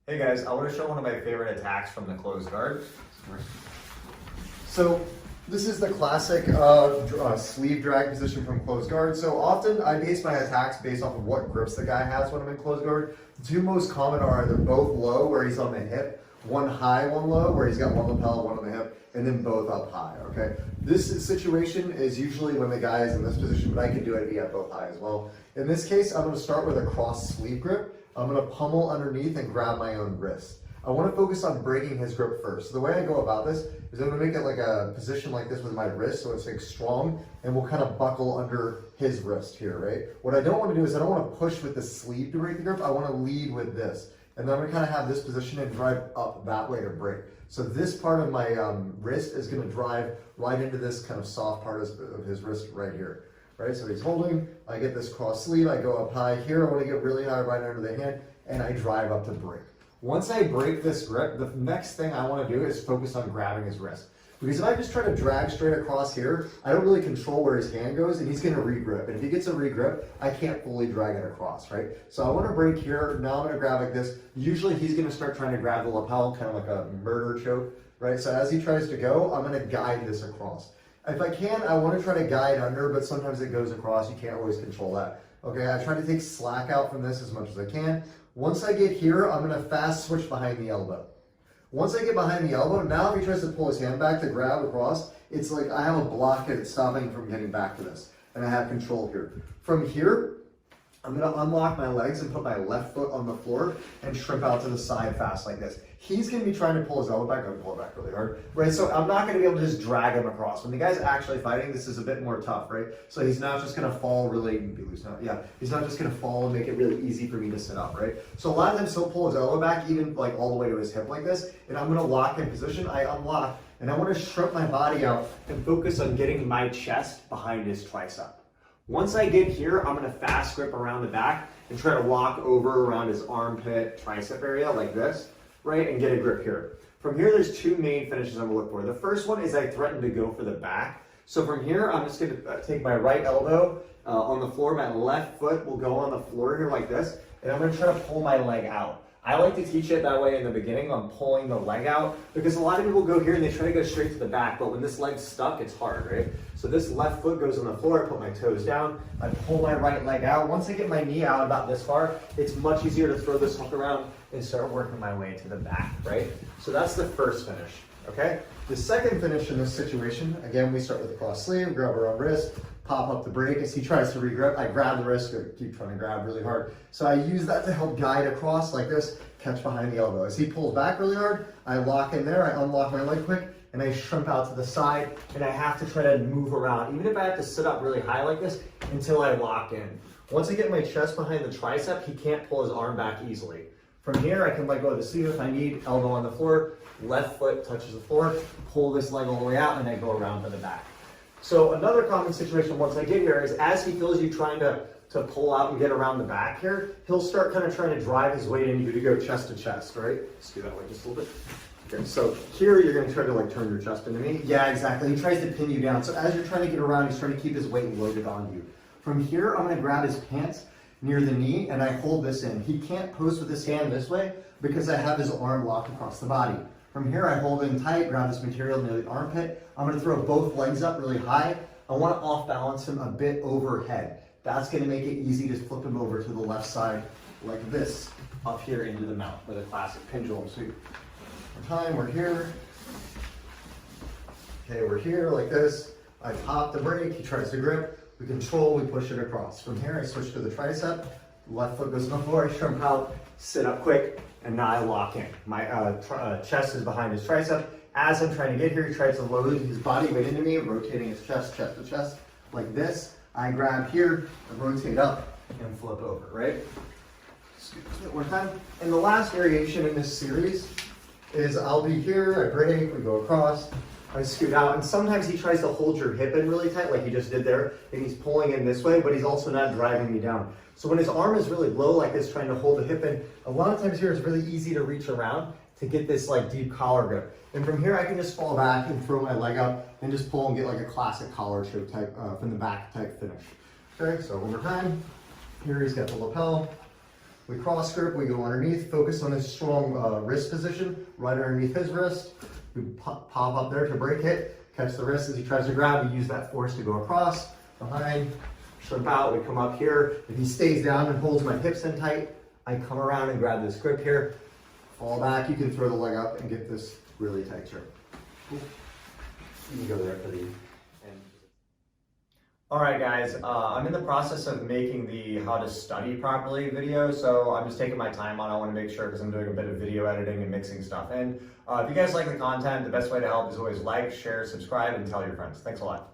Hey guys, I want to show one of my favorite attacks from the closed guard. So this is the classic sleeve drag position from closed guard. So often I base my attacks based off of what grips the guy has when I'm in closed guard. The two most common are they're both low where he's on the hip, one high, one low where he's got one lapel, one on the hip, and then both up high, okay? This situation is usually when the guy is in this position, but I can do it via both high as well. In this case, I'm gonna start with a cross sleeve grip. I'm gonna pummel underneath and grab my own wrist. I wanna focus on breaking his grip first. So the way I go about this is I'm gonna make it like a position like this with my wrist, so it's like strong, and we'll kind of buckle under his wrist here, right? What I don't wanna do is I don't wanna push with the sleeve to break the grip, I wanna lead with this. And then I'm gonna kind of have this position and drive up that way to break. So this part of my wrist is gonna drive right into this kind of soft part of his wrist right here. Right, so he's holding, I get this cross sleeve, I go up high here, I want to get really high right under the hand, and I drive up to break. Once I break this grip, the next thing I want to do is focus on grabbing his wrist. Because if I just try to drag straight across here, I don't really control where his hand goes, and he's going to regrip. And if he gets a regrip, I can't fully drag it across, right? So I want to break here, now I'm going to grab like this. Usually he's going to start trying to grab the lapel, kind of like a murder choke, right? So as he tries to go, I'm going to guide this across. If I can, I want to try to guide under, but sometimes it goes across. You can't always control that. Okay, I try to take slack out from this as much as I can. Once I get here, I'm going to fast switch behind the elbow. Once I get behind the elbow, now if he tries to pull his hand back to grab across, it's like I have a block that's stopping him from getting back to this. And I have control here. From here, I'm going to unlock my legs and put my left foot on the floor and shrimp out to the side fast like this. He's going to be trying to pull his elbow back. I'm going to pull it back really hard, right? So I'm not going to be able to just drag him across. When the guy's actually fighting, this is a bit more tough, right? So he's not just going to fall really, be loose now. Yeah, he's not just going to fall and make it really easy for me to sit up, right? So a lot of times he'll pull his elbow back, even like all the way to his hip like this, and I'm going to lock in position. I unlock, and I want to shrimp my body out and focus on getting my chest behind his tricep. Once I get here, I'm going to fast grip around the back and try to walk over around his armpit, tricep area like this, right, and get a grip here. From here, there's two main finishes I'm going to look for. The first one is I threaten to go for the back. So from here, I'm just going to take my right elbow on the floor. My left foot will go on the floor here like this, and I'm going to try to pull my leg out. I like to teach it that way in the beginning on pulling the leg out because a lot of people go here and they try to go straight to the back, but when this leg's stuck, it's hard, right? So this left foot goes on the floor, I put my toes down, I pull my right leg out. Once I get my knee out about this far, it's much easier to throw this hook around and start working my way to the back, right? So that's the first finish, okay? The second finish in this situation, again, we start with the cross sleeve, grab our own wrist, pop up the break. As he tries to regrip, I grab the wrist, keep trying to grab really hard. So I use that to help guide across like this, catch behind the elbow. As he pulls back really hard, I lock in there, I unlock my leg quick, and I shrimp out to the side, and I have to try to move around, even if I have to sit up really high like this, until I lock in. Once I get my chest behind the tricep, he can't pull his arm back easily. From here, I can let go of the sleeve if I need, elbow on the floor, left foot touches the floor, pull this leg all the way out, and I go around to the back. So another common situation once I get here is as he feels you trying to pull out and get around the back here, he'll start kind of trying to drive his weight into you to go chest to chest, right? Let's do that way just a little bit. Okay, so here you're going to try to like turn your chest into me. Yeah, exactly. He tries to pin you down. So as you're trying to get around, he's trying to keep his weight loaded on you. From here, I'm going to grab his pants near the knee and I hold this in. He can't post with his hand this way because I have his arm locked across the body. From here, I hold in tight, grab this material near the armpit. I'm going to throw both legs up really high. I want to off balance him a bit overhead. That's going to make it easy to flip him over to the left side like this, up here into the mount with a classic pendulum sweep. One time, we're here. Okay, we're here like this. I pop the break, he tries to grip. We control, we push it across. From here, I switch to the tricep. Left foot goes on the floor, I shrimp out, sit up quick, and now I lock in. My chest is behind his tricep. As I'm trying to get here, he tries to load his body weight into me, rotating his chest to chest, like this. I grab here, and rotate up, and flip over, right? Scoot it one time. And the last variation in this series is I'll be here, I break, we go across, I scoot out, and sometimes he tries to hold your hip in really tight, like he just did there, and he's pulling in this way, but he's also not driving me down. So when his arm is really low like this, trying to hold the hip in, a lot of times here it's really easy to reach around to get this like deep collar grip. And from here I can just fall back and throw my leg out and just pull and get like a classic collar choke type, from the back type finish. Okay, so one more time. Here he's got the lapel. We cross grip, we go underneath, focus on his strong wrist position, right underneath his wrist. We pop up there to break hit, catch the wrist as he tries to grab, we use that force to go across, behind, shrimp out, we come up here. If he stays down and holds my hips in tight, I come around and grab this grip here, fall back, you can throw the leg up and get this really tight grip. You can go there for the end. All right, guys, I'm in the process of making the how to study properly video, so I'm just taking my time on it. I want to make sure because I'm doing a bit of video editing and mixing stuff in. If you guys like the content, the best way to help is always like, share, subscribe, and tell your friends. Thanks a lot.